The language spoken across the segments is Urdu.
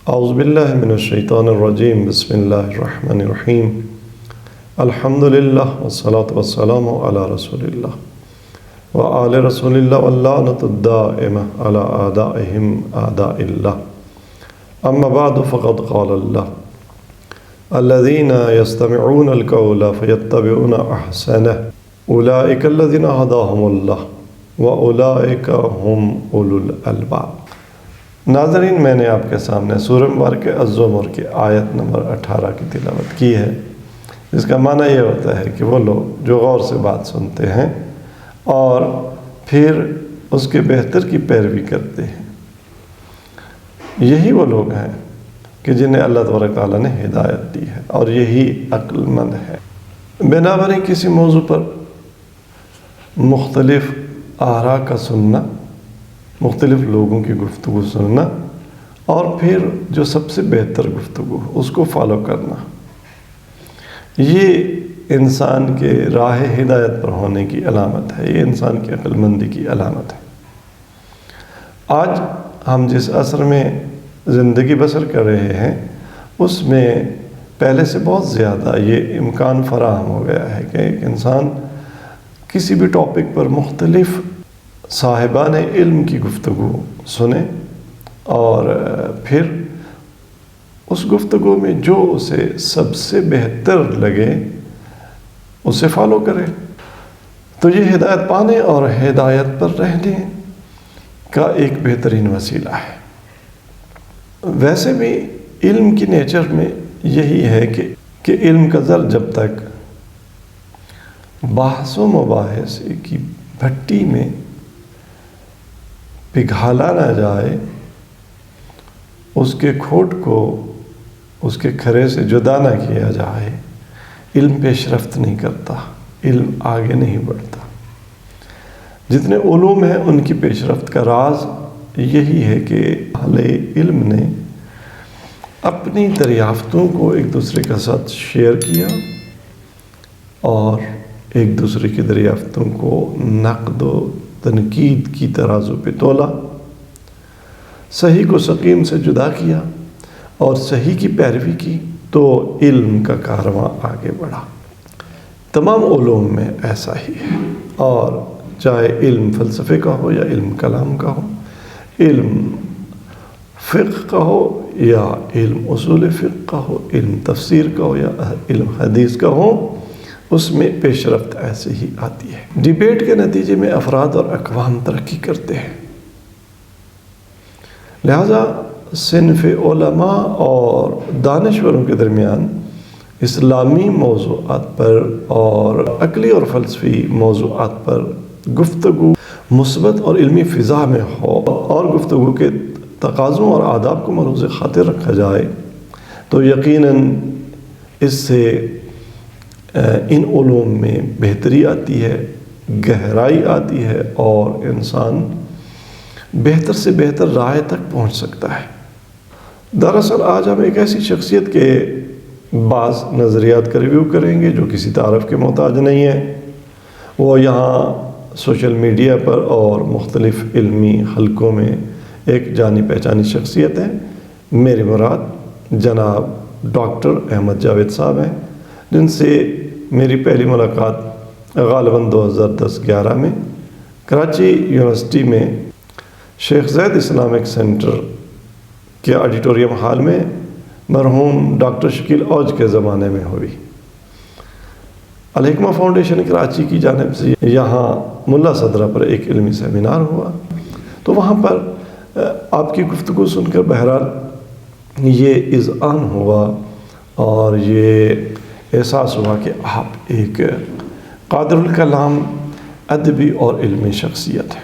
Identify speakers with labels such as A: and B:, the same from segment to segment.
A: اعوذ باللہ من الشیطان الرجیم بسم اللہ الرحمن الرحیم الحمدللہ والصلاة والسلام علی رسول اللہ وآل رسول اللہ واللعنۃ الدائمہ علی اعدائہم اعداء اللہ اما بعد فقد قال اللہ الذین یستمعون القول فیتبعون احسنہ اولئک الذین ھداھم اللہ واولئک ھم اولو الالباب۔ ناظرین، میں نے آپ کے سامنے سورہ مبارکہ الزمر کی آیت نمبر 18 کی تلاوت کی ہے، جس کا معنی یہ ہوتا ہے کہ وہ لوگ جو غور سے بات سنتے ہیں اور پھر اس کے بہتر کی پیروی کرتے ہیں، یہی وہ لوگ ہیں کہ جنہیں اللہ تبارک تعالیٰ نے ہدایت دی ہے، اور یہی عقل مند ہے۔ بنابراً کسی موضوع پر مختلف آراء کا سننا، مختلف لوگوں کی گفتگو سننا، اور پھر جو سب سے بہتر گفتگو اس کو فالو کرنا، یہ انسان کے راہ ہدایت پر ہونے کی علامت ہے، یہ انسان کی عقل مندی کی علامت ہے۔ آج ہم جس عصر میں زندگی بسر کر رہے ہیں، اس میں پہلے سے بہت زیادہ یہ امکان فراہم ہو گیا ہے کہ ایک انسان کسی بھی ٹاپک پر مختلف صاحبان علم کی گفتگو سنے اور پھر اس گفتگو میں جو اسے سب سے بہتر لگے اسے فالو کرے۔ تو یہ ہدایت پانے اور ہدایت پر رہنے کا ایک بہترین وسیلہ ہے۔ ویسے بھی علم کی نیچر میں یہی ہے کہ علم کا زر جب تک بحث و مباحث کی بھٹی میں پگھالا نہ جائے، اس کے کھوٹ کو اس کے کھرے سے جدا نہ کیا جائے، علم پیش رفت نہیں کرتا، علم آگے نہیں بڑھتا۔ جتنے علوم ہیں ان کی پیش رفت کا راز یہی ہے کہ اہل علم نے اپنی دریافتوں کو ایک دوسرے کے ساتھ شیئر کیا اور ایک دوسرے کی دریافتوں کو نقد و تنقید کی ترازو پہ تولا، صحیح کو سقیم سے جدا کیا اور صحیح کی پیروی کی، تو علم کا کارواں آگے بڑھا۔ تمام علوم میں ایسا ہی ہے، اور چاہے علم فلسفے کا ہو یا علم کلام کا ہو، علم فقہ کا ہو یا علم اصول فقہ کا ہو، علم تفسیر کا ہو یا علم حدیث کا ہو، اس میں پیش رفت ایسے ہی آتی ہے۔ ڈیبیٹ کے نتیجے میں افراد اور اقوام ترقی کرتے ہیں، لہذا صنف علماء اور دانشوروں کے درمیان اسلامی موضوعات پر اور عقلی اور فلسفی موضوعات پر گفتگو مثبت اور علمی فضا میں ہو اور گفتگو کے تقاضوں اور آداب کو ملحوظ خاطر رکھا جائے، تو یقیناً اس سے ان علوم میں بہتری آتی ہے، گہرائی آتی ہے، اور انسان بہتر سے بہتر راہ تک پہنچ سکتا ہے۔ دراصل آج ہم ایک ایسی شخصیت کے بعض نظریات کا ریویو کریں گے جو کسی تعارف کے محتاج نہیں ہے۔ وہ یہاں سوشل میڈیا پر اور مختلف علمی حلقوں میں ایک جانی پہچانی شخصیت ہے۔ میری مراد جناب ڈاکٹر احمد جاوید صاحب ہیں، جن سے میری پہلی ملاقات غالباً 2010-11 میں کراچی یونیورسٹی میں شیخ زید اسلامک سینٹر کے آڈیٹوریم ہال میں مرحوم ڈاکٹر شکیل اوج کے زمانے میں ہوئی۔ الحکمہ فاؤنڈیشن کراچی کی جانب سے یہاں ملا صدرہ پر ایک علمی سیمینار ہوا، تو وہاں پر آپ کی گفتگو سن کر بہرحال یہ اذعان ہوا اور یہ احساس ہوا کہ آپ ایک قادر الکلام ادبی اور علمی شخصیت ہے،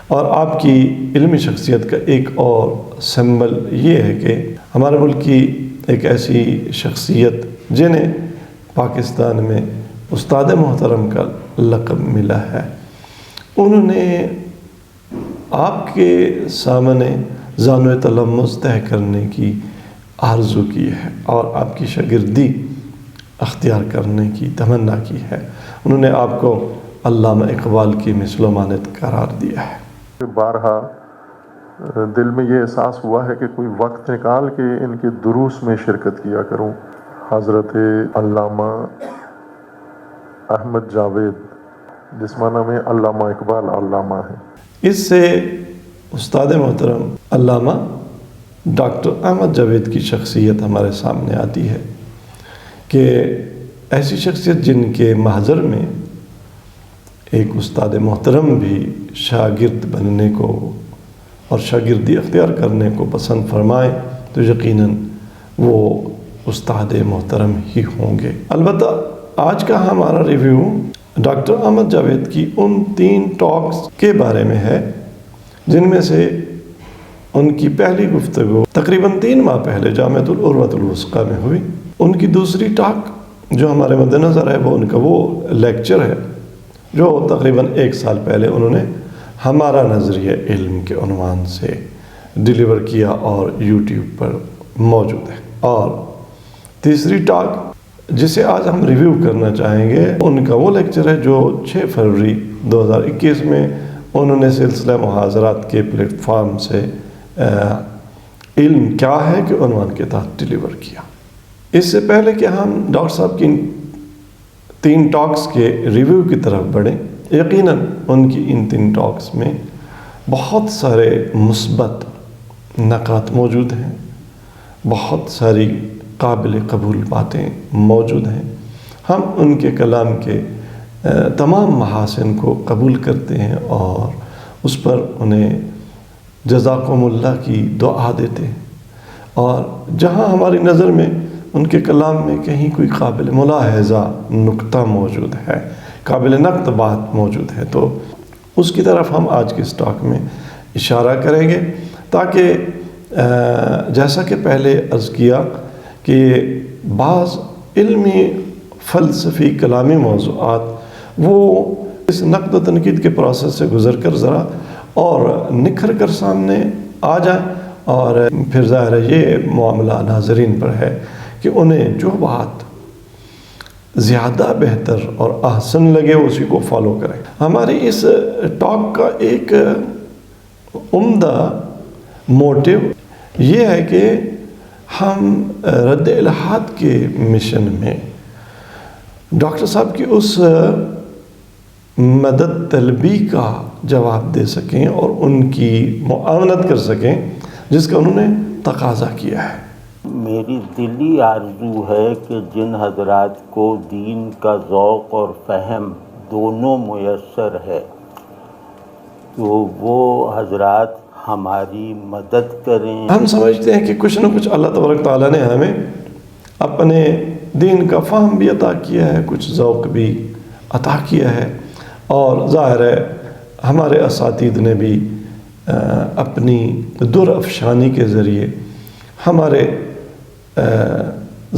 A: اور آپ کی علمی شخصیت کا ایک اور سمبل یہ ہے کہ ہمارے ملک کی ایک ایسی شخصیت جنہیں پاکستان میں استاد محترم کا لقب ملا ہے، انہوں نے آپ کے سامنے زانو تلمذ طے کرنے کی آرزو کی ہے اور آپ کی شاگردی اختیار کرنے کی تمنا کی ہے۔ انہوں نے آپ کو علامہ اقبال کی مثل و مانند قرار دیا ہے۔
B: بارہا دل میں یہ احساس ہوا ہے کہ کوئی وقت نکال کے ان کے دروس میں شرکت کیا کروں۔ حضرت علامہ احمد جاوید، جس معنی میں علامہ اقبال علامہ ہے۔
A: اس سے استاد محترم علامہ ڈاکٹر احمد جاوید کی شخصیت ہمارے سامنے آتی ہے کہ ایسی شخصیت جن کے محضر میں ایک استاد محترم بھی شاگرد بننے کو اور شاگردی اختیار کرنے کو پسند فرمائیں تو یقیناً وہ استاد محترم ہی ہوں گے۔ البتہ آج کا ہمارا ریویو ڈاکٹر احمد جاوید کی ان 3 ٹاکس کے بارے میں ہے جن میں سے ان کی پہلی گفتگو تقریباً 3 ماہ پہلے جامعۃ العروۃ الوثقیٰ میں ہوئی۔ ان کی دوسری ٹاک جو ہمارے مد نظر ہے وہ ان کا وہ لیکچر ہے جو تقریباً 1 سال پہلے انہوں نے ہمارا نظریہ علم کے عنوان سے ڈیلیور کیا اور یوٹیوب پر موجود ہے۔ اور تیسری ٹاک جسے آج ہم ریویو کرنا چاہیں گے ان کا وہ لیکچر ہے جو 6 فروری 2021 میں انہوں نے سلسلہ محاضرات کے پلیٹ فارم سے علم کیا ہے کہ عنوان کے تحت ڈیلیور کیا۔ اس سے پہلے کہ ہم ڈاکٹر صاحب کی 3 ٹاکس کے ریویو کی طرف بڑھیں، یقیناً ان کی ان 3 ٹاکس میں بہت سارے مثبت نکات موجود ہیں، بہت ساری قابل قبول باتیں موجود ہیں۔ ہم ان کے کلام کے تمام محاسن کو قبول کرتے ہیں اور اس پر انہیں جزاکم اللہ کی دعا دیتے ہیں، اور جہاں ہماری نظر میں ان کے کلام میں کہیں کوئی قابل ملاحظہ نقطہ موجود ہے، قابل نقد بات موجود ہے، تو اس کی طرف ہم آج کے اسٹاک میں اشارہ کریں گے تاکہ جیسا کہ پہلے عرض کیا کہ بعض علمی فلسفی کلامی موضوعات وہ اس نقد و تنقید کے پروسیس سے گزر کر ذرا اور نکھر کر سامنے آ جائیں، اور پھر ظاہر ہے یہ معاملہ ناظرین پر ہے کہ انہیں جو بات زیادہ بہتر اور احسن لگے اسی کو فالو کریں۔ ہماری اس ٹاک کا ایک عمدہ موٹیو یہ ہے کہ ہم رد الحاد کے مشن میں ڈاکٹر صاحب کی اس مدد طلبی کا جواب دے سکیں اور ان کی معاونت کر سکیں جس کا انہوں نے تقاضا کیا ہے۔
C: میری دلی آرزو ہے کہ جن حضرات کو دین کا ذوق اور فہم دونوں میسر ہے تو وہ حضرات ہماری مدد کریں۔
A: ہم سمجھتے ہیں کہ کچھ نہ کچھ اللہ تبارک تعالیٰ نے ہمیں اپنے دین کا فہم بھی عطا کیا ہے، کچھ ذوق بھی عطا کیا ہے، اور ظاہر ہے ہمارے اساتید نے بھی اپنی در افشانی کے ذریعے ہمارے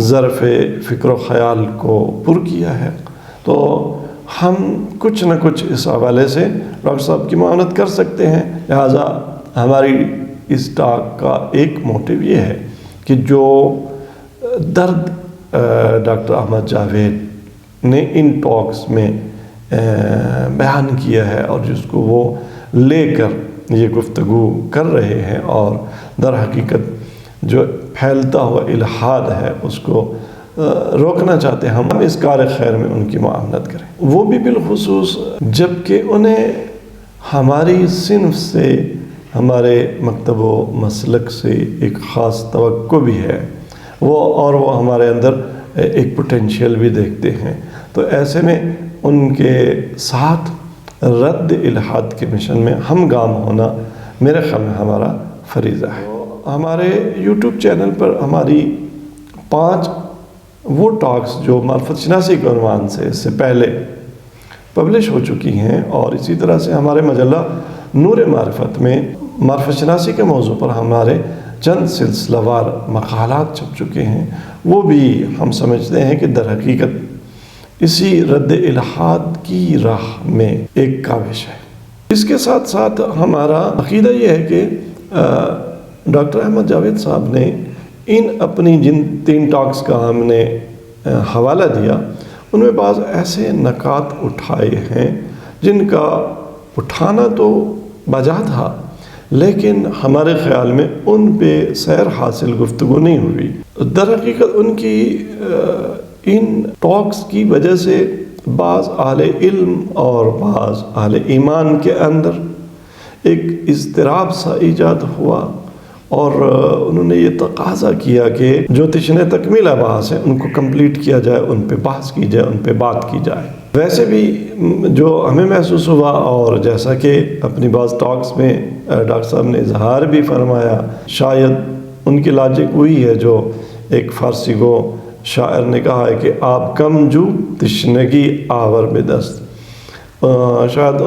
A: ظرف فکر و خیال کو پر کیا ہے، تو ہم کچھ نہ کچھ اس حوالے سے ڈاکٹر صاحب کی معاونت کر سکتے ہیں۔ لہٰذا ہماری اس ٹاک کا ایک موٹیو یہ ہے کہ جو درد ڈاکٹر احمد جاوید نے ان ٹاکس میں بیان کیا ہے اور جس کو وہ لے کر یہ گفتگو کر رہے ہیں، اور در حقیقت جو پھیلتا ہوا الحاد ہے اس کو روکنا چاہتے ہیں، ہم اس کار خیر میں ان کی معاونت کریں، وہ بھی بالخصوص جب کہ انہیں ہماری صنف سے، ہمارے مکتب و مسلک سے ایک خاص توقع بھی ہے، وہ ہمارے اندر ایک پوٹینشیل بھی دیکھتے ہیں، تو ایسے میں ان کے ساتھ رد الحاد کے مشن میں ہم گام ہونا میرے خیال میں ہمارا فریضہ ہے۔ ہمارے یوٹیوب چینل پر ہماری 5 وہ ٹاکس جو معرفت شناسی کے عنوان سے اس سے پہلے پبلش ہو چکی ہیں، اور اسی طرح سے ہمارے مجلہ نور معرفت میں معرفت شناسی کے موضوع پر ہمارے چند سلسلہ وار مقالات چھپ چکے ہیں، وہ بھی ہم سمجھتے ہیں کہ در حقیقت اسی رد الحاد کی راہ میں ایک کاوش ہے۔ اس کے ساتھ ساتھ ہمارا عقیدہ یہ ہے کہ ڈاکٹر احمد جاوید صاحب نے اپنی جن 3 ٹاکس کا ہم نے حوالہ دیا ان میں بعض ایسے نکات اٹھائے ہیں جن کا اٹھانا تو بجا تھا، لیکن ہمارے خیال میں ان پہ سیر حاصل گفتگو نہیں ہوئی۔ در حقیقت ان کی ان ٹاکس کی وجہ سے بعض اہل علم اور بعض اہل ایمان کے اندر ایک اضطراب سا ایجاد ہوا، اور انہوں نے یہ تقاضا کیا کہ جو تشنہ تکمیل آباس ہیں ان کو کمپلیٹ کیا جائے، ان پہ بحث کی جائے، ان پہ بات کی جائے۔ ویسے بھی جو ہمیں محسوس ہوا، اور جیسا کہ اپنی بعض ٹاکس میں ڈاکٹر صاحب نے اظہار بھی فرمایا، شاید ان کی لاجک وہی ہے جو ایک فارسی گو شاعر نے کہا ہے کہ آپ کم جو تشنگی آور بدست۔ شاید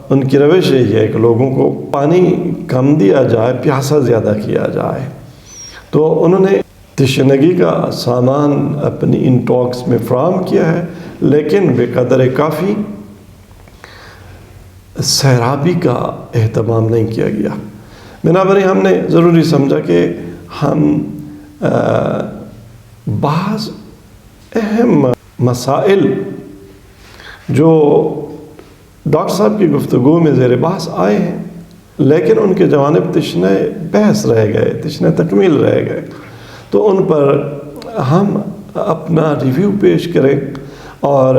A: ان کی روش یہی ہے کہ لوگوں کو پانی کم دیا جائے، پیاسا زیادہ کیا جائے۔ تو انہوں نے تشنگی کا سامان اپنی ان ٹاکس میں فراہم کیا ہے، لیکن بے قدر کافی سیرابی کا اہتمام نہیں کیا گیا۔ بنابراً ہم نے ضروری سمجھا کہ ہم بعض اہم مسائل جو ڈاکٹر صاحب کی گفتگو میں زیر بحث آئے ہیں، لیکن ان کے جوانب تشنہ بحث رہ گئے، تشنہ تکمیل رہ گئے، تو ان پر ہم اپنا ریویو پیش کریں، اور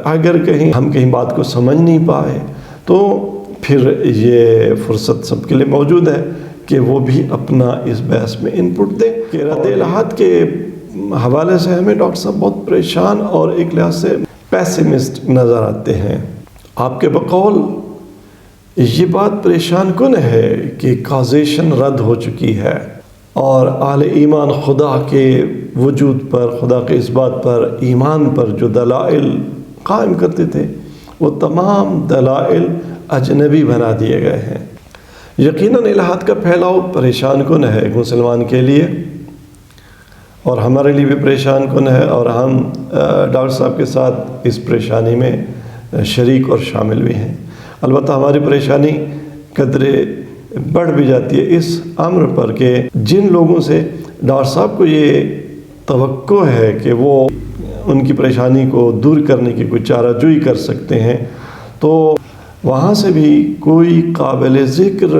A: اگر ہم کہیں بات کو سمجھ نہیں پائے تو پھر یہ فرصت سب کے لیے موجود ہے کہ وہ بھی اپنا اس بحث میں انپٹ دیں۔ کہ رد الہات کے حوالے سے ہمیں ڈاکٹر صاحب بہت پریشان اور ایک لحاظ سے پیسمسٹ نظر آتے ہیں۔ آپ کے بقول یہ بات پریشان کن ہے کہ کازیشن رد ہو چکی ہے، اور اہل ایمان خدا کے وجود پر، خدا کے اس بات پر، ایمان پر جو دلائل قائم کرتے تھے، وہ تمام دلائل اجنبی بنا دیے گئے ہیں۔ یقیناً الہات کا پھیلاؤ پریشان کن ہے ایک مسلمان کے لیے، اور ہمارے لیے بھی پریشان کن ہے، اور ہم ڈاکٹر صاحب کے ساتھ اس پریشانی میں شریک اور شامل بھی ہیں۔ البتہ ہماری پریشانی قدرے بڑھ بھی جاتی ہے اس امر پر کہ جن لوگوں سے ڈاکٹر صاحب کو یہ توقع ہے کہ وہ ان کی پریشانی کو دور کرنے کی کوئی چارہ جوئی کر سکتے ہیں، تو وہاں سے بھی کوئی قابل ذکر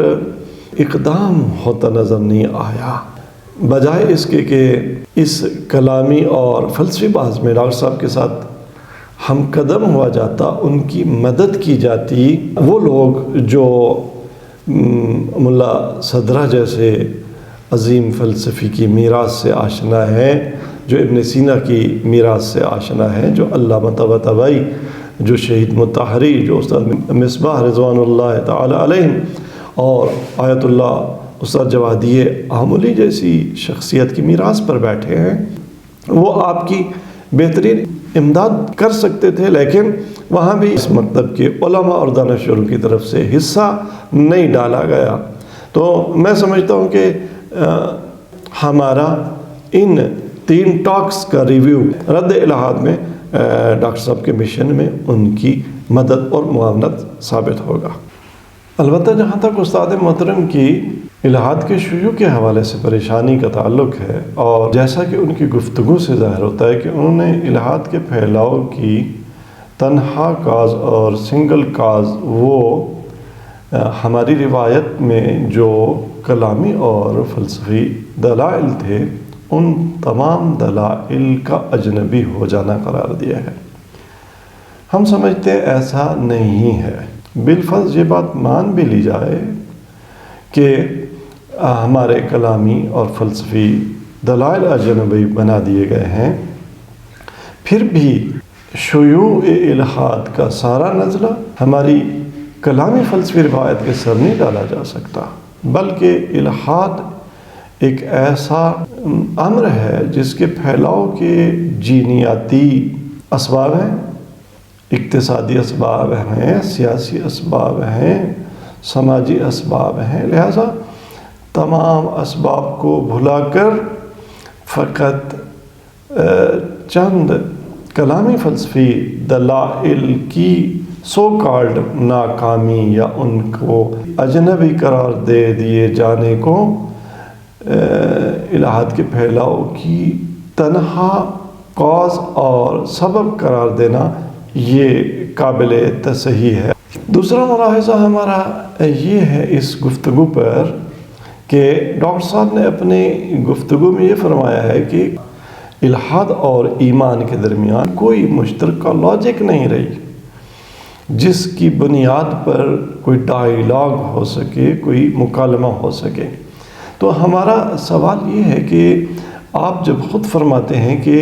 A: اقدام ہوتا نظر نہیں آیا، بجائے اس کے کہ اس کلامی اور فلسفی بحث میں ڈاکٹر صاحب کے ساتھ ہم قدم ہوا جاتا، ان کی مدد کی جاتی۔ وہ لوگ جو ملا صدرہ جیسے عظیم فلسفی کی میراث سے آشنا ہیں، جو ابن سینا کی میراث سے آشنا ہیں، جو علامہ طباطبائی، جو شہید مطہری، جو استاد مصباح رضوان اللہ تعالی علیہ، اور آیت اللہ استاد جوادی آملی جیسی شخصیت کی میراث پر بیٹھے ہیں، وہ آپ کی بہترین امداد کر سکتے تھے، لیکن وہاں بھی اس مکتب کے علماء اور دانشوروں کی طرف سے حصہ نہیں ڈالا گیا۔ تو میں سمجھتا ہوں کہ ہمارا ان 3 ٹاکس کا ریویو رد الہات میں ڈاکٹر صاحب کے مشن میں ان کی مدد اور معاونت ثابت ہوگا۔ البتہ جہاں تک استاد محترم کی الہات کے شیوع کے حوالے سے پریشانی کا تعلق ہے، اور جیسا کہ ان کی گفتگو سے ظاہر ہوتا ہے کہ انہوں نے الہات کے پھیلاؤ کی تنہا کاز اور سنگل کاز وہ ہماری روایت میں جو کلامی اور فلسفی دلائل تھے، ان تمام دلائل کا اجنبی ہو جانا قرار دیا ہے۔ ہم سمجھتے ہیں ایسا نہیں ہے۔ بالفرض یہ بات مان بھی لی جائے کہ ہمارے کلامی اور فلسفی دلائل اجنبی بنا دیے گئے ہیں، پھر بھی شیوع الہات کا سارا نزلہ ہماری کلامی فلسفی روایت کے سر نہیں ڈالا جا سکتا، بلکہ الہات ایک ایسا امر ہے جس کے پھیلاؤ کے جینیاتی اسباب ہیں، اقتصادی اسباب ہیں، سیاسی اسباب ہیں، سماجی اسباب ہیں۔ لہذا تمام اسباب کو بھلا کر فقط چند کلامی فلسفی دلائل کی سو کالڈ ناکامی یا ان کو اجنبی قرار دے دیے جانے کو الہات کے پھیلاؤ کی تنہا کاز اور سبب قرار دینا یہ قابل تصحیح ہے۔ دوسرا ملاحظہ ہمارا یہ ہے اس گفتگو پر کہ ڈاکٹر صاحب نے اپنی گفتگو میں یہ فرمایا ہے کہ الحاد اور ایمان کے درمیان کوئی مشترکہ لاجک نہیں رہی جس کی بنیاد پر کوئی ڈائیلاگ ہو سکے، کوئی مکالمہ ہو سکے۔ تو ہمارا سوال یہ ہے کہ آپ جب خود فرماتے ہیں کہ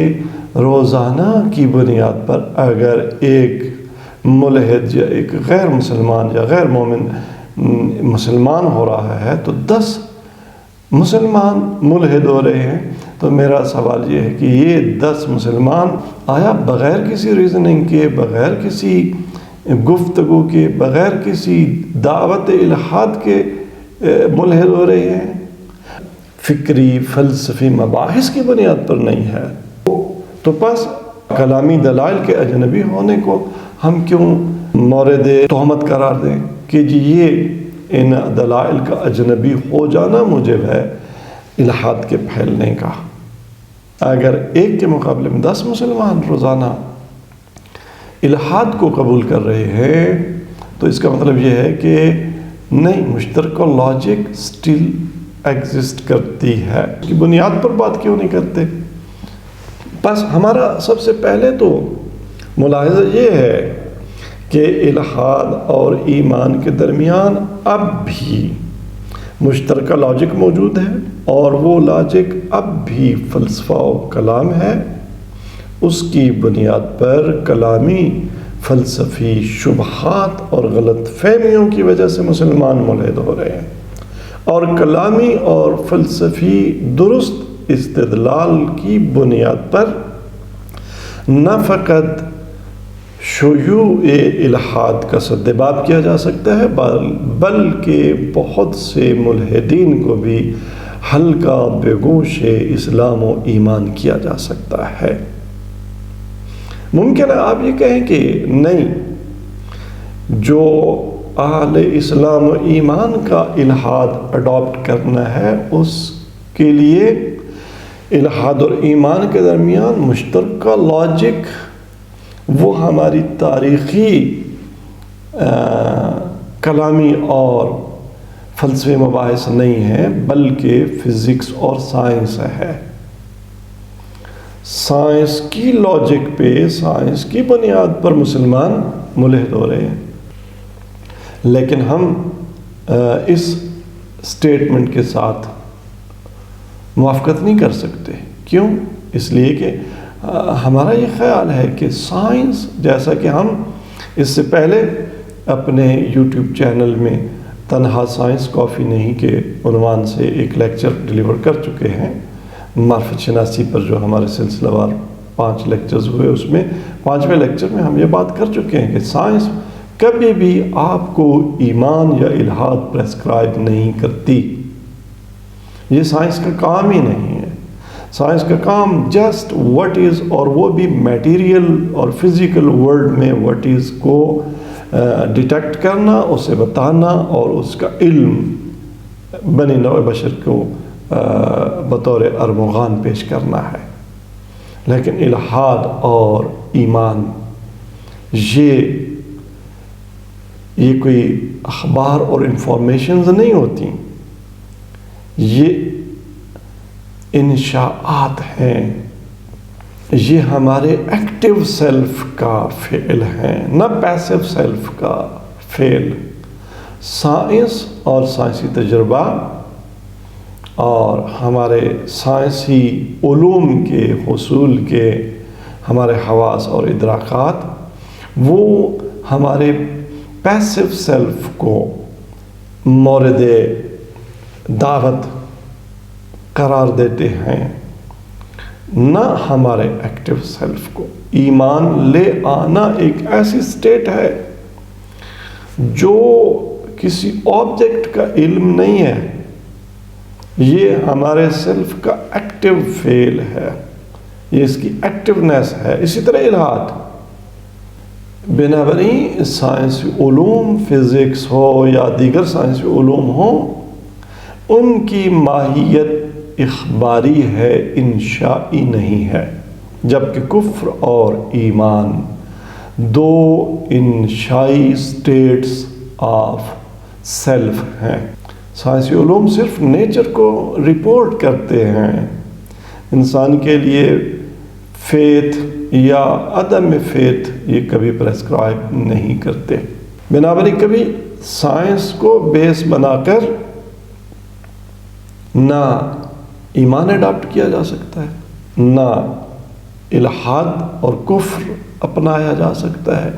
A: روزانہ کی بنیاد پر اگر ایک ملحد یا ایک غیر مسلمان یا غیر مومن مسلمان ہو رہا ہے تو 10 مسلمان ملحد ہو رہے ہیں، تو میرا سوال یہ ہے کہ یہ 10 مسلمان آیا بغیر کسی ریزننگ کے، بغیر کسی گفتگو کے، بغیر کسی دعوت الحاد کے ملحد ہو رہے ہیں؟ فکری فلسفی مباحث کی بنیاد پر نہیں ہے، تو پس کلامی دلائل کے اجنبی ہونے کو ہم کیوں مورد تہمت قرار دیں کہ جی یہ ان دلائل کا اجنبی ہو جانا موجب ہے الحاد کے پھیلنے کا؟ اگر ایک کے مقابلے میں 10 مسلمان روزانہ الحاد کو قبول کر رہے ہیں تو اس کا مطلب یہ ہے کہ نہیں، مشترکہ لاجک سٹل ایگزسٹ کرتی ہے، اس کی بنیاد پر بات کیوں نہیں کرتے؟ بس ہمارا سب سے پہلے تو ملاحظہ یہ ہے کہ الحاد اور ایمان کے درمیان اب بھی مشترکہ لاجک موجود ہے، اور وہ لاجک اب بھی فلسفہ و کلام ہے۔ اس کی بنیاد پر کلامی فلسفی شبہات اور غلط فہمیوں کی وجہ سے مسلمان ملحد ہو رہے ہیں، اور کلامی اور فلسفی درست استدلال کی بنیاد پر نہ فقط شیوع الحاد کا سدباب کیا جا سکتا ہے بلکہ بہت سے ملحدین کو بھی ہلکا بے گوش اسلام و ایمان کیا جا سکتا ہے۔ ممکن ہے آپ یہ کہیں کہ نہیں، جو اہل اسلام و ایمان کا الحاد اڈاپٹ کرنا ہے اس کے لیے الحاد اور ایمان کے درمیان مشترکہ لاجک وہ ہماری تاریخی کلامی اور فلسفی مباحث نہیں ہے، بلکہ فزکس اور سائنس ہے۔ سائنس کی لاجک پہ، سائنس کی بنیاد پر مسلمان ملحد ہو رہے ہیں، لیکن ہم اس سٹیٹمنٹ کے ساتھ موافقت نہیں کر سکتے۔ کیوں؟ اس لیے کہ ہمارا یہ خیال ہے کہ سائنس، جیسا کہ ہم اس سے پہلے اپنے یوٹیوب چینل میں تنہا سائنس کافی نہیں کے عنوان سے ایک لیکچر ڈیلیور کر چکے ہیں، معرفت شناسی پر جو ہمارے سلسلہ وار 5 لیکچرز ہوئے، اس میں 5ویں لیکچر میں ہم یہ بات کر چکے ہیں کہ سائنس کبھی بھی آپ کو ایمان یا الحاد پریسکرائب نہیں کرتی، یہ سائنس کا کام ہی نہیں ہے۔ سائنس کا کام جسٹ وٹ از، اور وہ بھی میٹیریل اور فزیکل ورلڈ میں وٹ از کو ڈیٹیکٹ کرنا، اسے بتانا، اور اس کا علم بنی نوع بشر کو بطور ارمغان پیش کرنا ہے۔ لیکن الحاد اور ایمان یہ کوئی اخبار اور انفارمیشنز نہیں ہوتی، یہ انشاءات ہیں، یہ ہمارے ایکٹیو سیلف کا فعل ہیں، نہ پیسیو سیلف کا فعل۔ سائنس اور سائنسی تجربہ اور ہمارے سائنسی علوم کے حصول کے ہمارے حواس اور ادراکات وہ ہمارے پیسیو سیلف کو مورد دعوت قرار دیتے ہیں، نہ ہمارے ایکٹیو سیلف کو۔ ایمان لے آنا ایک ایسی سٹیٹ ہے جو کسی آبجیکٹ کا علم نہیں ہے، یہ ہمارے سیلف کا ایکٹیو فعل ہے، یہ اس کی ایکٹیونیس ہے۔ اسی طرح الحاد بنابراین سائنسی علوم، فزکس ہو یا دیگر سائنسی علوم ہوں، ان کی ماہیت اخباری ہے، انشائی نہیں ہے، جبکہ کفر اور ایمان دو انشائی سٹیٹس آف سیلف ہیں۔ سائنسی علوم صرف نیچر کو رپورٹ کرتے ہیں، انسان کے لیے فیتھ یا عدم فیتھ یہ کبھی پریسکرائب نہیں کرتے۔ بنابراً کبھی سائنس کو بیس بنا کر نہ ایمان اڈاپٹ کیا جا سکتا ہے، نہ الحاد اور کفر اپنایا جا سکتا ہے،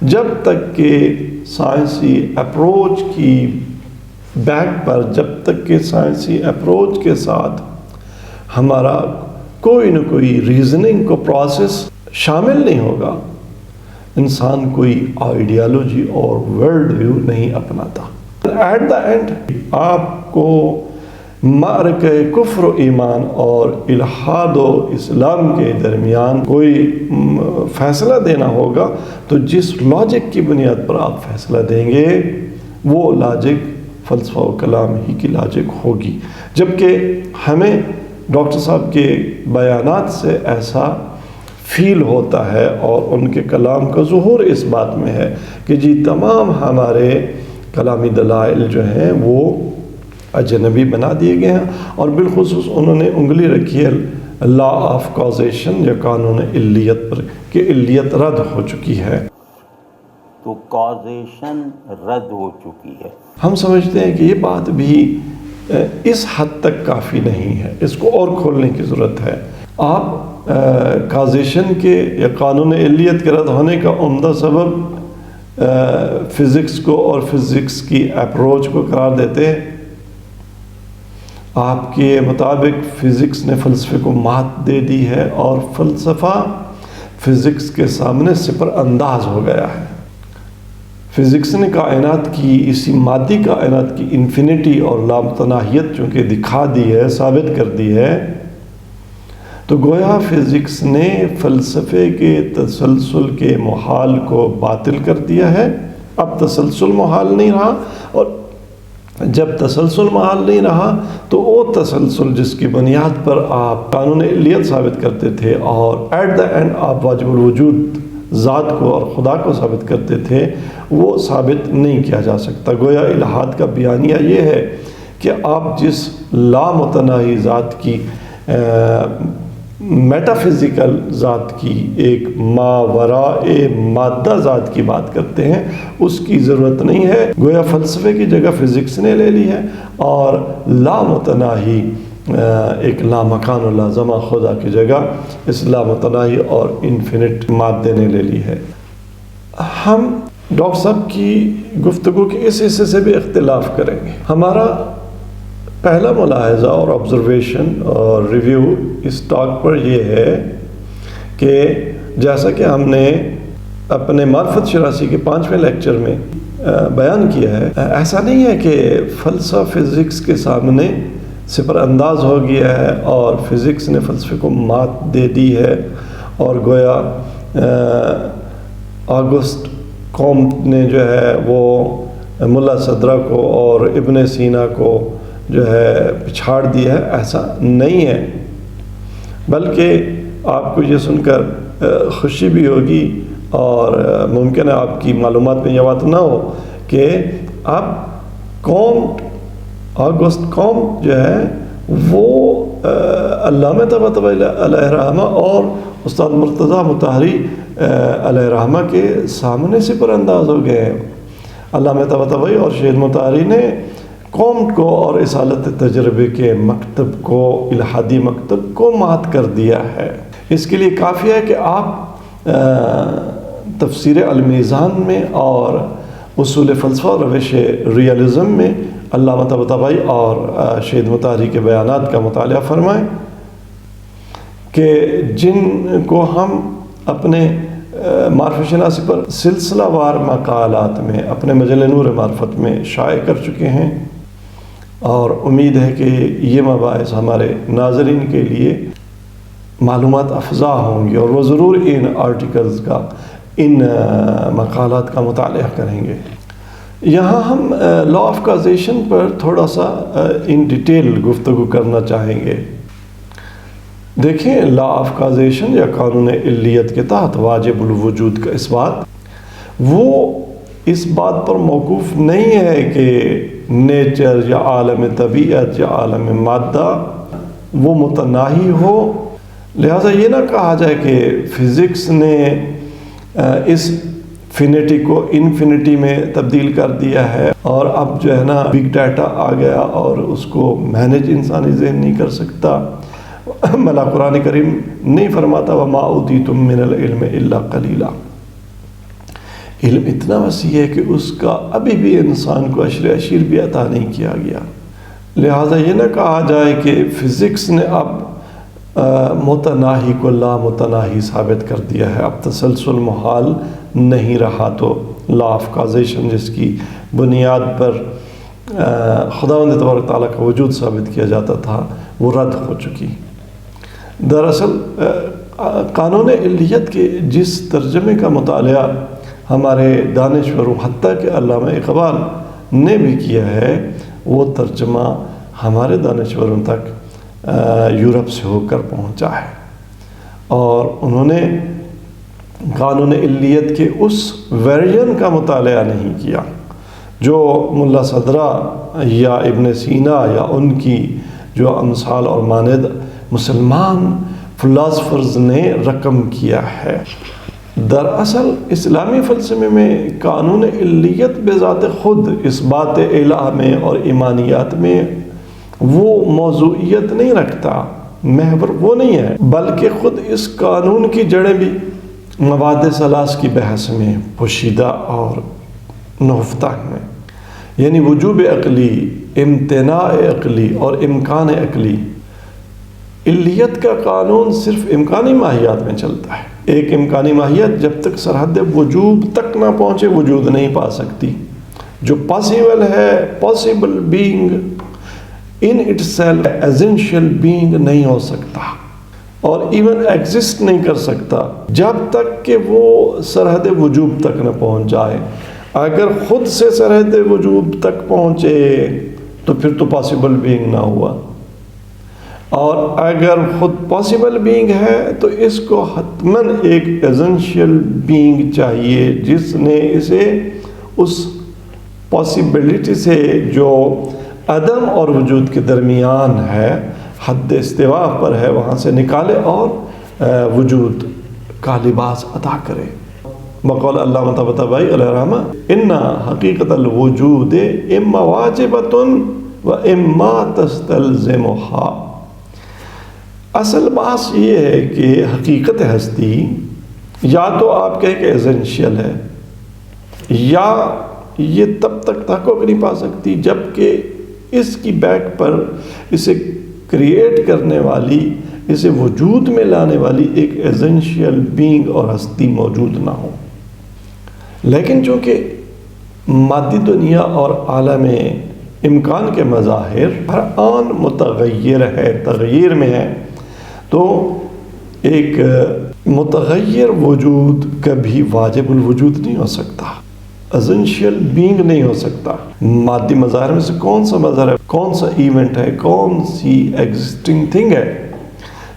A: جب تک کہ سائنسی اپروچ کی بیک پر، جب تک کہ سائنسی اپروچ کے ساتھ ہمارا کوئی نہ کوئی ریزننگ کو پروسیس شامل نہیں ہوگا، انسان کوئی آئیڈیالوجی اور ورلڈ ویو نہیں اپناتا۔ ایٹ دا اینڈ آپ کو معرکہ کفر و ایمان اور الحاد و اسلام کے درمیان کوئی فیصلہ دینا ہوگا، تو جس لاجک کی بنیاد پر آپ فیصلہ دیں گے وہ لاجک فلسفہ و کلام ہی کی لاجک ہوگی، جبکہ ہمیں ڈاکٹر صاحب کے بیانات سے ایسا فیل ہوتا ہے اور ان کے کلام کا ظہور اس بات میں ہے کہ جی تمام ہمارے کلامی دلائل جو ہیں وہ اجنبی بنا دیے گئے ہیں، اور بالخصوص انہوں نے انگلی رکھی ہے لا آف کازیشن یا قانون علیت پر کہ علیت رد ہو چکی ہے۔
C: تو کازیشن رد ہو چکی ہے۔
A: ہم سمجھتے ہیں کہ یہ بات بھی اس حد تک کافی نہیں ہے، اس کو اور کھولنے کی ضرورت ہے۔ آپ کازیشن کے یا قانون علیت کے رد ہونے کا عمدہ سبب فزکس کو اور فزکس کی اپروچ کو قرار دیتے ہیں۔ آپ کے مطابق فزکس نے فلسفے کو مات دے دی ہے اور فلسفہ فزکس کے سامنے صفر انداز ہو گیا ہے۔ فزکس نے کائنات کی، اسی مادی کائنات کی انفینٹی اور لامتناہیت چونکہ دکھا دی ہے، ثابت کر دی ہے، تو گویا فزکس نے فلسفے کے تسلسل کے محال کو باطل کر دیا ہے۔ اب تسلسل محال نہیں رہا، اور جب تسلسل محال نہیں رہا تو وہ تسلسل جس کی بنیاد پر آپ قانون علیت ثابت کرتے تھے اور ایٹ دا اینڈ آپ واجب الوجود ذات کو اور خدا کو ثابت کرتے تھے، وہ ثابت نہیں کیا جا سکتا۔ گویا الحاد کا بیانیہ یہ ہے کہ آپ جس لامتناہی ذات کی میٹا فزیکل ذات کی، ایک ماوراء مادہ ذات کی بات کرتے ہیں، اس کی ضرورت نہیں ہے۔ گویا فلسفے کی جگہ فزکس نے لے لی ہے، اور لامتناہی ایک لامکان و لازمہ خدا کی جگہ اس لامتناہی اور انفینٹ مادے نے لے لی ہے۔ ہم ڈاکٹر صاحب کی گفتگو کے اس حصے سے بھی اختلاف کریں گے۔ ہمارا پہلا ملاحظہ اور آبزرویشن اور ریویو اس ٹاک پر یہ ہے کہ جیسا کہ ہم نے اپنے معرفت شناسی کے 5ویں لیکچر میں بیان کیا ہے، ایسا نہیں ہے کہ فلسفہ فزکس کے سامنے صفر انداز ہو گیا ہے اور فزکس نے فلسفے کو مات دے دی ہے، اور گویا آگسٹ کومٹ نے جو ہے وہ ملا صدرہ کو اور ابن سینا کو جو ہے پچھاڑ دیا ہے۔ ایسا نہیں ہے، بلکہ آپ کو یہ سن کر خوشی بھی ہوگی اور ممکن ہے آپ کی معلومات میں یہ بات نہ ہو کہ اب آگسٹ کومٹ جو ہے وہ علامہ طباطبائی علیہ رحمہ اور استاد مرتضیٰ مطہری علیہ رحمہ کے سامنے سے پر انداز ہو گئے ہیں۔ علامہ طباطبائی اور شہید مطہری نے کومٹ کو اور اصالت تجربے کے مکتب کو، الحادی مکتب کو مات کر دیا ہے۔ اس کے لیے کافی ہے کہ آپ تفسیر المیزان میں اور اصول فلسفہ اور روش ریالزم میں علامہ طباطبائی اور شہید مطہری کے بیانات کا مطالعہ فرمائیں، کہ جن کو ہم اپنے معرفت شناسی پر سلسلہ وار مقالات میں اپنے مجلہ نور معرفت میں شائع کر چکے ہیں، اور امید ہے کہ یہ مباحث ہمارے ناظرین کے لیے معلومات افزا ہوں گی، اور وہ ضرور ان آرٹیکلز کا، ان مقالات کا مطالعہ کریں گے۔ یہاں ہم لا آف کازیشن پر تھوڑا سا ان ڈیٹیل گفتگو کرنا چاہیں گے۔ دیکھیں، لا آف کازیشن یا قانون علیت کے تحت واجب الوجود کا اثبات وہ اس بات پر موقوف نہیں ہے کہ نیچر یا عالم طبیعت یا عالم مادہ وہ متناہی ہو. لہٰذا یہ نہ کہا جائے کہ فزکس نے اس فینیٹی کو انفینیٹی میں تبدیل کر دیا ہے اور اب جو ہے نا بگ ڈیٹا آ گیا اور اس کو مینیج انسانی ذہن نہیں کر سکتا. ملا قرآن کریم نہیں فرماتا وما اوتیتم من العلم الا قلیلا. علم اتنا وسیع ہے کہ اس کا ابھی بھی انسان کو عشیر بھی عطا نہیں کیا گیا. لہٰذا یہ نہ کہا جائے کہ فزکس نے اب متناہی کو لا متناہی ثابت کر دیا ہے، اب تسلسل محال نہیں رہا. تو لا آف کازیشن جس کی بنیاد پر خداوند تبارک تعالیٰ کا وجود ثابت کیا جاتا تھا وہ رد ہو چکی. دراصل قانون علیت کے جس ترجمے کا مطالعہ ہمارے دانشوروں حتیٰ کہ علامہ اقبال نے بھی کیا ہے، وہ ترجمہ ہمارے دانشوروں تک یورپ سے ہو کر پہنچا ہے، اور انہوں نے قانون علیت کے اس ویریژن کا مطالعہ نہیں کیا جو ملا صدرہ یا ابن سینا یا ان کی جو امثال اور مانند مسلمان فلاسفرز نے رقم کیا ہے. دراصل اسلامی فلسفے میں قانون علیت بذات خود اس بات الہ میں اور ایمانیات میں وہ موضوعیت نہیں رکھتا، محور وہ نہیں ہے، بلکہ خود اس قانون کی جڑیں بھی مواد ثلاث کی بحث میں پوشیدہ اور نہفتہ ہیں. یعنی وجوب عقلی، امتناع عقلی اور امکان عقلی. علیت کا قانون صرف امکانی ماہیات میں چلتا ہے. ایک امکانی ماہیت جب تک سرحد وجوب تک نہ پہنچے وجود نہیں پا سکتی. جو پاسیبل ہے، possible being in it self essential being نہیں ہو سکتا اور ایون ایگزسٹ نہیں کر سکتا جب تک کہ وہ سرحد وجوب تک نہ پہنچ جائے. اگر خود سے سرحد وجوب تک پہنچے تو پھر تو پاسیبل بینگ نہ ہوا، اور اگر خود پاسیبل بینگ ہے تو اس کو حتماً ایک ایسنشیل بینگ چاہیے جس نے اسے اس پاسیبلٹی سے جو عدم اور وجود کے درمیان ہے، حد استواء پر ہے، وہاں سے نکالے اور وجود کا لباس عطا کرے. بقول علامہ طباطبائی علیہ الرحمہ ان حقیقت الوجود اما واجبۃ و اما تستلزمها. اصل بات یہ ہے کہ حقیقت ہستی یا تو آپ کہیں کہ ایسنشیل ہے، یا یہ تب تک تحقق نہیں پا سکتی جب کہ اس کی بیک پر اسے کریٹ کرنے والی، اسے وجود میں لانے والی ایک ایسنشیل بینگ اور ہستی موجود نہ ہو. لیکن چونکہ مادی دنیا اور عالم امکان کے مظاہر ہر آن متغیر ہے، تغیر میں ہے، تو ایک متغیر وجود کبھی واجب الوجود نہیں ہو سکتا، ایسنشیل بینگ نہیں ہو سکتا. مادی مظاہر میں سے کون سا مظہر ہے، کون سا ایونٹ ہے، کون سی ایگزسٹنگ تھنگ ہے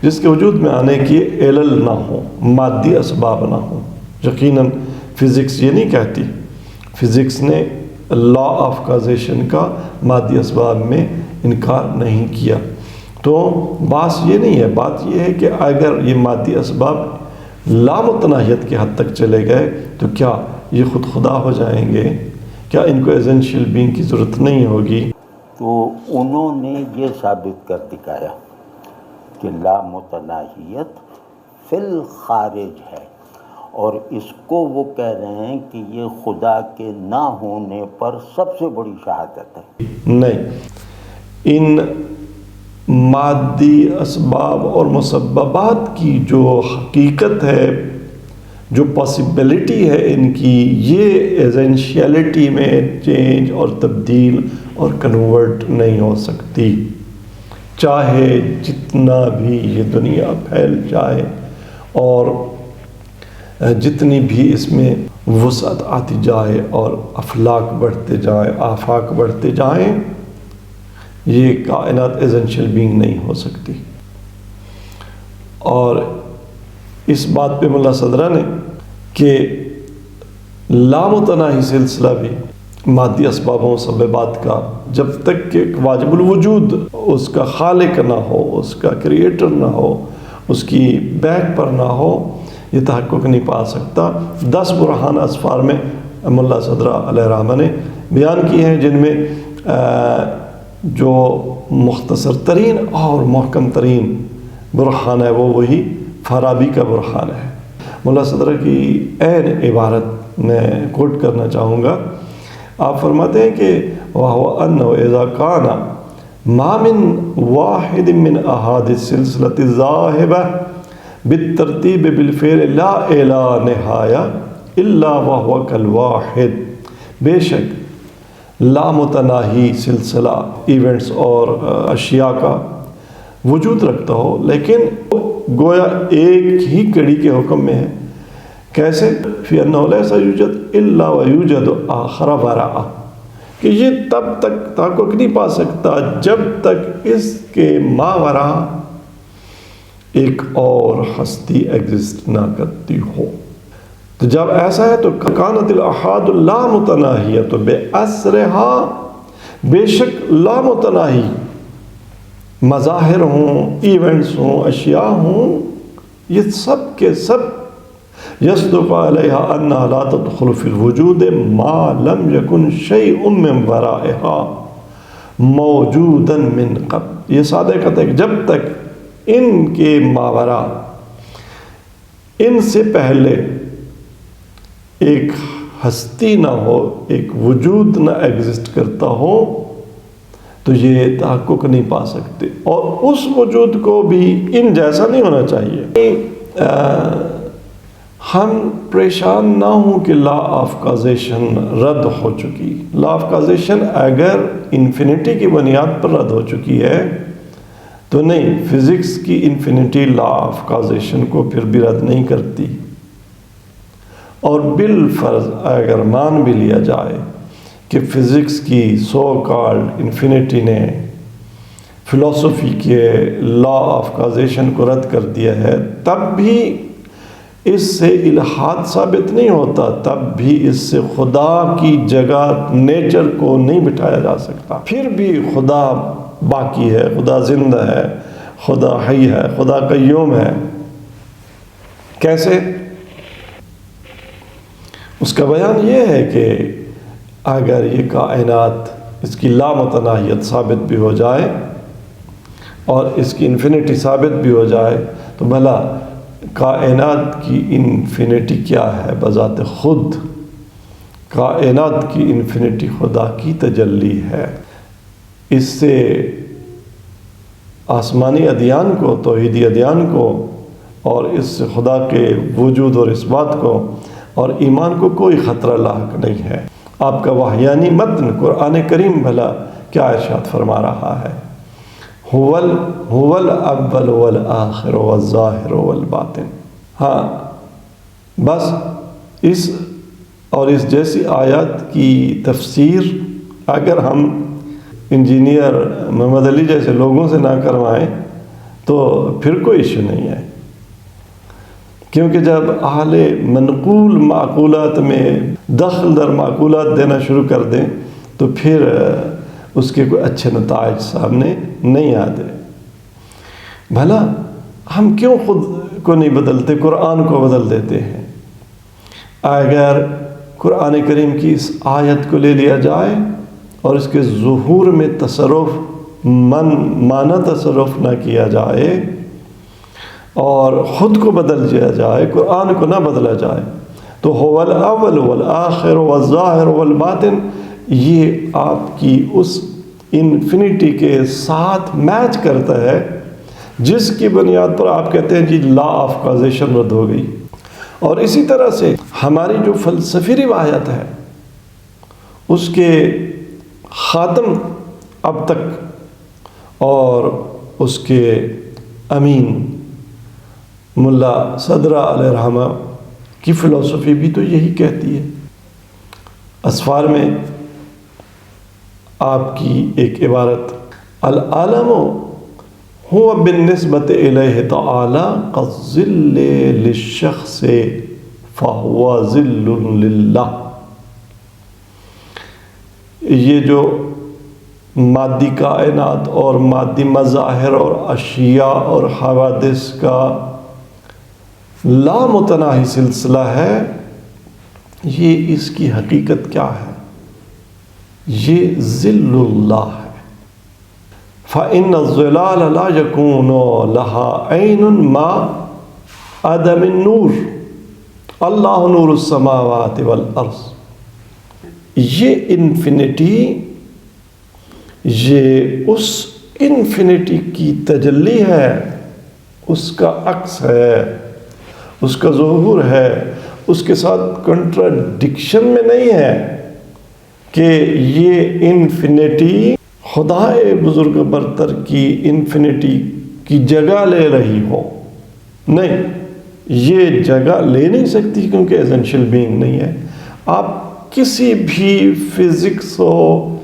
A: جس کے وجود میں آنے کی علل نہ ہو، مادی اسباب نہ ہو. یقیناً فزکس یہ نہیں کہتی، فزکس نے لا آف کازیشن کا مادی اسباب میں انکار نہیں کیا. تو بات یہ نہیں ہے، بات یہ ہے کہ اگر یہ مادی اسباب لامتناہیت کی حد تک چلے گئے تو کیا یہ خود خدا ہو جائیں گے؟ کیا ان کو ایسنشیل بینگ کی ضرورت نہیں ہوگی؟
C: تو انہوں نے یہ ثابت کر دکھایا کہ لامتناہیت فی الخارج ہے، اور اس کو وہ کہہ رہے ہیں کہ یہ خدا کے نہ ہونے پر سب سے بڑی شہادت ہے.
A: نہیں، ان مادی اسباب اور مسببات کی جو حقیقت ہے، جو پاسبلٹی ہے ان کی، یہ ایسنشیلٹی میں چینج اور تبدیل اور کنورٹ نہیں ہو سکتی، چاہے جتنا بھی یہ دنیا پھیل جائے اور جتنی بھی اس میں وسعت آتی جائے اور افلاک بڑھتے جائیں، آفاق بڑھتے جائیں، یہ کائنات ایسنشیل بینگ نہیں ہو سکتی. اور اس بات پہ ملا صدرہ نے کہ لامتناہی سلسلہ بھی مادی اسبابوں سببات کا جب تک کہ واجب الوجود اس کا خالق نہ ہو، اس کا کریٹر نہ ہو، اس کی بیک پر نہ ہو، یہ تحقق نہیں پا سکتا۔ 10 برہان اسفار میں ملا صدرہ علیہ الرحمہ نے بیان کیے ہیں، جن میں جو مختصر ترین اور محکم ترین برہان ہے وہ وہی فارابی کا برہان ہے۔ ملا صدرہ کی عین عبارت میں کوٹ کرنا چاہوں گا۔ آپ فرماتے ہیں کہ وَهُوَ أَنَّهُ إِذَا كَانَ مَا مِن وَاحِدٍ مِّنْ أَحَادِ السِّلْسِلَةِ الذَّاهِبَةِ بِالتَّرْتِيبِ بِالْفِعْلِ لَا إِلَى نِهَايَةٍ إِلَّا وَهُوَ كَالْوَاحِدِ، بے شک لامتناہی سلسلہ ایونٹس اور اشیاء کا وجود رکھتا ہو لیکن گویا ایک ہی کڑی کے حکم میں ہے۔ کیسے؟ فی انہ لیس یوجد الا ویوجد آخر وراء، کہ یہ تب تک تحقق نہیں پا سکتا جب تک اس کے ماوراء ایک اور ہستی ایگزسٹ نہ کرتی ہو۔ تو جب ایسا ہے تو کانت الاحاد اللامتناہیۃ باسرہا، بے شک لامتناہی مظاہر ہوں، ایونٹس ہوں، اشیاء ہوں، یہ سب کے سب یصدق علیہا انہا لا تدخل فی الوجود ما لم یکن شیء من ورائہا موجودا من قبل۔ یہ صادقت ہے کہ جب تک ان کے ماورا، ان سے پہلے ایک ہستی نہ ہو، ایک وجود نہ ایگزسٹ کرتا ہو تو یہ تحقق نہیں پا سکتے، اور اس وجود کو بھی ان جیسا نہیں ہونا چاہیے۔ ہم پریشان نہ ہوں کہ لا آف کازیشن رد ہو چکی۔ لا آف کازیشن اگر انفینٹی کی بنیاد پر رد ہو چکی ہے تو نہیں، فزکس کی انفینٹی لا آف کازیشن کو پھر بھی رد نہیں کرتی۔ اور بالفرض اگر مان بھی لیا جائے کہ فزکس کی سو کالڈ انفینٹی نے فلسفی کے لا آف کازیشن کو رد کر دیا ہے، تب بھی اس سے الحاد ثابت نہیں ہوتا، تب بھی اس سے خدا کی جگہ نیچر کو نہیں بٹھایا جا سکتا۔ پھر بھی خدا باقی ہے، خدا زندہ ہے، خدا حی ہے، خدا قیوم ہے۔ کیسے؟ اس کا بیان یہ ہے کہ اگر یہ کائنات، اس کی لامتناہیت ثابت بھی ہو جائے اور اس کی انفینٹی ثابت بھی ہو جائے تو بھلا کائنات کی انفینٹی کیا ہے؟ بذات خود کائنات کی انفینٹی خدا کی تجلی ہے۔ اس سے آسمانی ادیان کو، توحیدی ادیان کو، اور اس سے خدا کے وجود اور اثبات کو اور ایمان کو کوئی خطرہ لاحق نہیں ہے۔ آپ کا وحیانی متن قرآن کریم بھلا کیا ارشاد فرما رہا ہے؟ هو الاول والآخر والظاہر والباطن۔ ہاں، بس اس اور اس جیسی آیات کی تفسیر اگر ہم انجینئر محمد علی جیسے لوگوں سے نہ کروائیں تو پھر کوئی ایشو نہیں ہے، کیونکہ جب اہل منقول معقولات میں دخل در معقولات دینا شروع کر دیں تو پھر اس کے کوئی اچھے نتائج سامنے نہیں آتے۔ بھلا ہم کیوں خود کو نہیں بدلتے، قرآن کو بدل دیتے ہیں؟ اگر قرآن کریم کی اس آیت کو لے لیا جائے اور اس کے ظہور میں تصرف معنی تصرف نہ کیا جائے اور خود کو بدل دیا جائے، قرآن کو نہ بدلا جائے، تو هو الاول والآخر والظاہر والباطن یہ آپ کی اس انفینٹی کے ساتھ میچ کرتا ہے جس کی بنیاد پر آپ کہتے ہیں جی لا آف کازیشن رد ہو گئی۔ اور اسی طرح سے ہماری جو فلسفی روایت ہے اس کے خاتم اب تک اور اس کے امین ملا صدرہ علیہ الرحمہ کی فلسفی بھی تو یہی کہتی ہے۔ اسفار میں آپ کی ایک عبارت العالم هو بالنسبة إليه تعالى كالظل للشخص فهو ظل لله. یہ جو مادی کائنات اور مادی مظاہر اور اشیاء اور حوادث کا لامتناہی سلسلہ ہے، یہ اس کی حقیقت کیا ہے؟ یہ ظل اللہ ہے. فَإِنَّ الظِّلَالَ لَا يَكُونُ لَهَا عَيْنٌ مَا عَدَمِ النُّورِ اللہ نور السماوات والارض. یہ انفینٹی، یہ اس انفینٹی کی تجلی ہے، اس کا عکس ہے، اس کا ظہور ہے، اس کے ساتھ کنٹراڈکشن میں نہیں ہے کہ یہ انفینٹی خدا بزرگ برتر کی انفینٹی کی جگہ لے رہی ہو. نہیں، یہ جگہ لے نہیں سکتی کیونکہ ایسنشیل بینگ نہیں ہے. آپ کسی بھی فزکس ہو،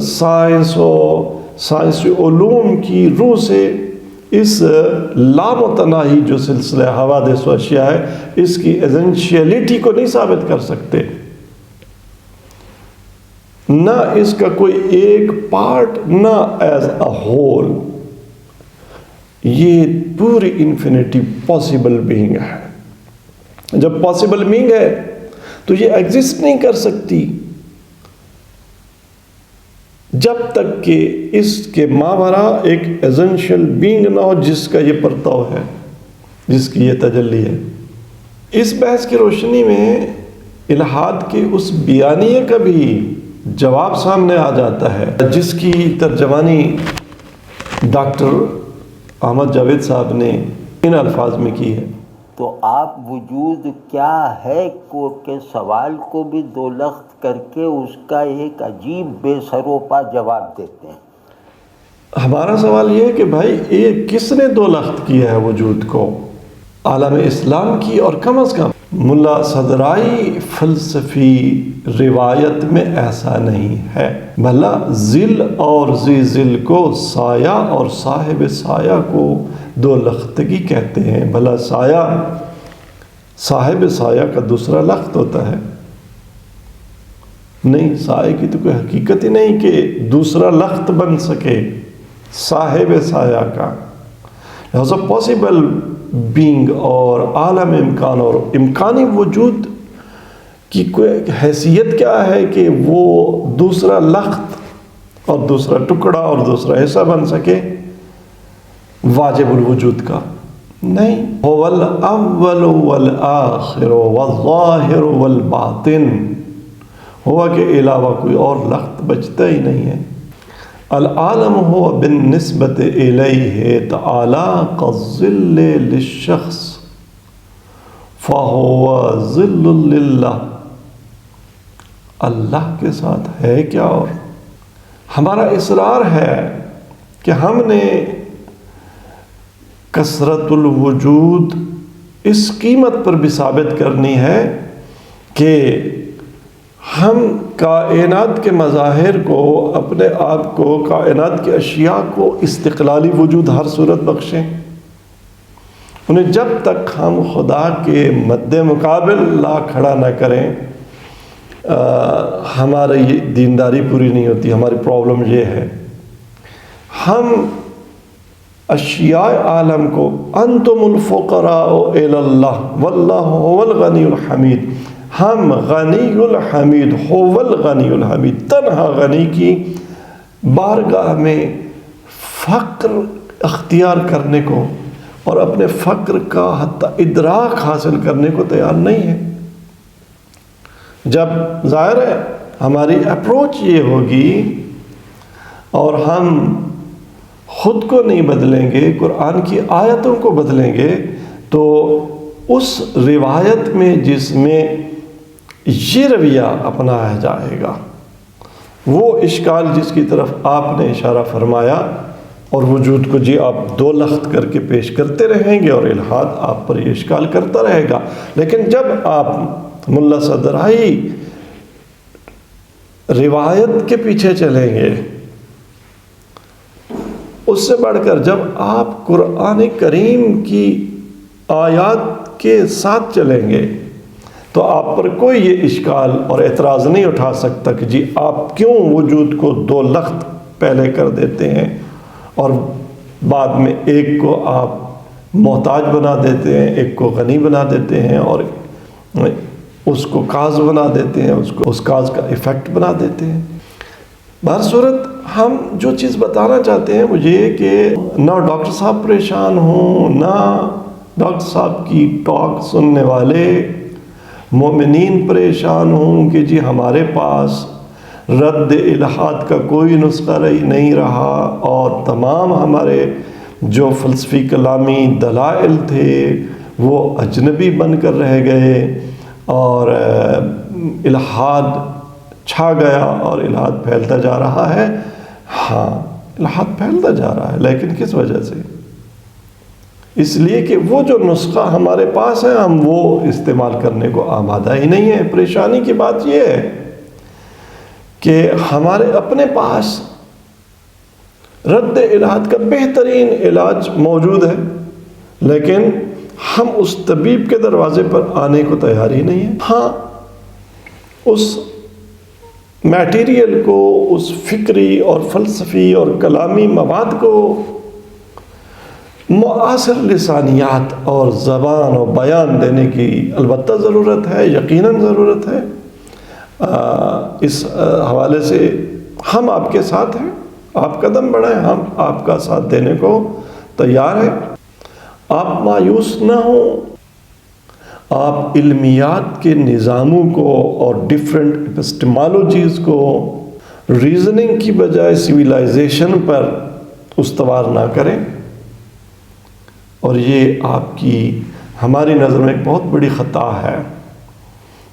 A: سائنس ہو، سائنسی علوم کی روح سے اس لامتناہی جو سلسلہ حوادث و اشیاء ہے، اس کی ایسنشیلٹی کو نہیں ثابت کر سکتے. نہ اس کا کوئی ایک پارٹ، نہ ایز اے ہول. یہ پوری انفینٹی پاسبل بینگ ہے. جب پاسبل بینگ ہے تو یہ ایگزسٹ نہیں کر سکتی جب تک کہ اس کے ماورا ایک ایسنشیل بینگ نہ ہو جس کا یہ پرتو ہے، جس کی یہ تجلی ہے. اس بحث کی روشنی میں الہاد کے اس بیانیے کا بھی جواب سامنے آ جاتا ہے جس کی ترجمانی ڈاکٹر احمد جاوید صاحب نے ان الفاظ میں کی ہے.
C: تو آپ وجود کیا ہے کے سوال کو بھی دو لخت کر کے اس کا ایک عجیب بے سروپا جواب دیتے ہیں.
A: ہمارا سوال یہ ہے کہ بھائی یہ کس نے دو لخت کیا ہے وجود کو؟ عالم اسلام کی، اور کم از کم ملا صدرائی فلسفی روایت میں ایسا نہیں ہے. بھلا ذل اور ذی ذل کو سایہ اور صاحب سایہ کو دو لختگی کہتے ہیں. بھلا سایہ صاحب سایہ کا دوسرا لخت ہوتا ہے؟ نہیں، سایہ کی تو کوئی حقیقت ہی نہیں کہ دوسرا لخت بن سکے صاحب سایہ کا. لہذا پاسبل بینگ اور عالم امکان اور امکانی وجود کی کوئی حیثیت کیا ہے کہ وہ دوسرا لخت اور دوسرا ٹکڑا اور دوسرا حصہ بن سکے واجب الوجود کا؟ نہیں. هو الاول والآخر والظاہر والباطن. ہوا کے علاوہ کوئی اور لخت بچتا ہی نہیں ہے. العالم هو بالنسبة إليه تعالى كالظل للشخص فهو ظل لله. اللہ کے ساتھ ہے کیا؟ اور ہمارا اصرار ہے کہ ہم نے کثرت الوجود اس قیمت پر بھی ثابت کرنی ہے کہ ہم کائنات کے مظاہر کو، اپنے آپ کو، کائنات کی اشیاء کو استقلالی وجود ہر صورت بخشیں. انہیں جب تک ہم خدا کے مد مقابل لا کھڑا نہ کریں ہماری دینداری پوری نہیں ہوتی. ہماری پرابلم یہ ہے، ہم اشیاء عالم کو انتم الفقراء الی اللہ واللہ هو الغنی الحمید، ہم غنی الحمید، هو الغنی الحمید، تنہا غنی کی بارگاہ میں فقر اختیار کرنے کو اور اپنے فقر کا حتی ادراک حاصل کرنے کو تیار نہیں ہے. جب ظاہر ہے ہماری اپروچ یہ ہوگی اور ہم خود کو نہیں بدلیں گے، قرآن کی آیتوں کو بدلیں گے، تو اس روایت میں جس میں یہ رویہ اپنایا جائے گا، وہ اشکال جس کی طرف آپ نے اشارہ فرمایا، اور وجود کو جی آپ دو لخت کر کے پیش کرتے رہیں گے اور الہاد آپ پر یہ اشکال کرتا رہے گا. لیکن جب آپ ملا صدرائی روایت کے پیچھے چلیں گے اس سے بڑھ کر جب آپ قرآن کریم کی آیات کے ساتھ چلیں گے تو آپ پر کوئی یہ اشکال اور اعتراض نہیں اٹھا سکتا کہ جی آپ کیوں وجود کو دو لخت پہلے کر دیتے ہیں اور بعد میں ایک کو آپ محتاج بنا دیتے ہیں، ایک کو غنی بنا دیتے ہیں، اور اس کو کاز بنا دیتے ہیں، اس کاز کا ایفیکٹ بنا دیتے ہیں۔ بہرصورت ہم جو چیز بتانا چاہتے ہیں وہ یہ کہ نہ ڈاکٹر صاحب پریشان ہوں، نہ ڈاکٹر صاحب کی ٹاک سننے والے مومنین پریشان ہوں کہ جی ہمارے پاس رد الحاد کا کوئی نسخہ نہیں رہا اور تمام ہمارے جو فلسفی کلامی دلائل تھے وہ اجنبی بن کر رہ گئے اور الحاد چھا گیا اور الحاد پھیلتا جا رہا ہے۔ ہاں، الحاد پھیلتا جا رہا ہے، لیکن کس وجہ سے؟ اس لیے کہ وہ جو نسخہ ہمارے پاس ہے ہم وہ استعمال کرنے کو آمادہ ہی نہیں ہے۔ پریشانی کی بات یہ ہے کہ ہمارے اپنے پاس رد الحاد کا بہترین علاج موجود ہے، لیکن ہم اس طبیب کے دروازے پر آنے کو تیار ہی نہیں ہیں۔ ہاں، اس میٹیریل کو، اس فکری اور فلسفی اور کلامی مواد کو معاصر لسانیات اور زبان و بیان دینے کی البتہ ضرورت ہے، یقیناً ضرورت ہے۔ اس حوالے سے ہم آپ کے ساتھ ہیں، آپ قدم بڑھائیں، ہم آپ کا ساتھ دینے کو تیار ہیں۔ آپ مایوس نہ ہوں، آپ علمیات کے نظاموں کو اور ڈیفرنٹ ایپسٹمالوجیز کو ریزننگ کی بجائے سویلائزیشن پر استوار نہ کریں، اور یہ آپ کی ہماری نظر میں ایک بہت بڑی خطا ہے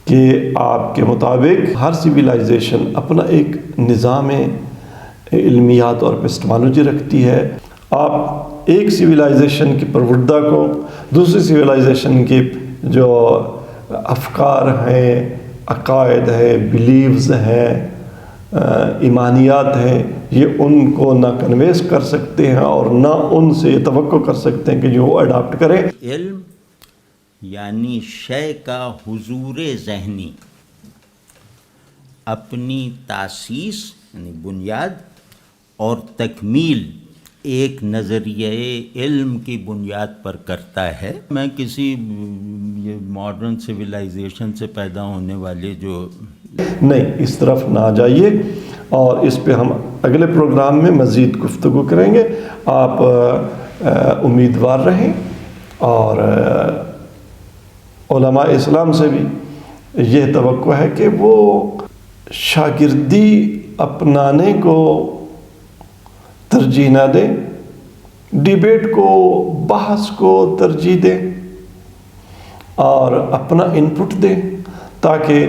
A: کہ آپ کے مطابق ہر سویلائزیشن اپنا ایک نظام علمیات اور ایپسٹمالوجی رکھتی ہے۔ آپ ایک سویلائزیشن کی پروردہ کو دوسری سویلائزیشن کے جو افکار ہیں، عقائد ہیں، بلیوز ہیں، ایمانیات ہیں، یہ ان کو نہ کنویس کر سکتے ہیں اور نہ ان سے یہ توقع کر سکتے ہیں کہ جو وہ اڈاپٹ کریں۔
C: علم یعنی شے کا حضور ذہنی، اپنی تاسیس یعنی بنیاد اور تکمیل ایک نظریہ علم کی بنیاد پر کرتا ہے۔ میں کسی یہ ماڈرن سویلائزیشن سے پیدا ہونے والے جو
A: نہیں، اس طرف نہ جائیے، اور اس پہ ہم اگلے پروگرام میں مزید گفتگو کریں گے۔ آپ امیدوار رہیں، اور علماء اسلام سے بھی یہ توقع ہے کہ وہ شاگردی اپنانے کو ترجیح نہ دیں، ڈیبیٹ کو، بحث کو ترجیح دیں اور اپنا انپٹ دیں، تاکہ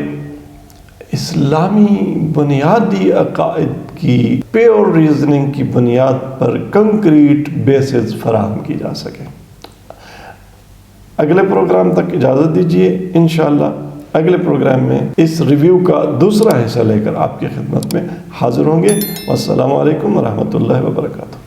A: اسلامی بنیادی عقائد کی پیور ریزننگ کی بنیاد پر کنکریٹ بیسز فراہم کی جا سکے۔ اگلے پروگرام تک اجازت دیجیے، انشاءاللہ اگلے پروگرام میں اس ریویو کا دوسرا حصہ لے کر آپ کی خدمت میں حاضر ہوں گے۔ والسلام علیکم ورحمۃ اللہ وبرکاتہ۔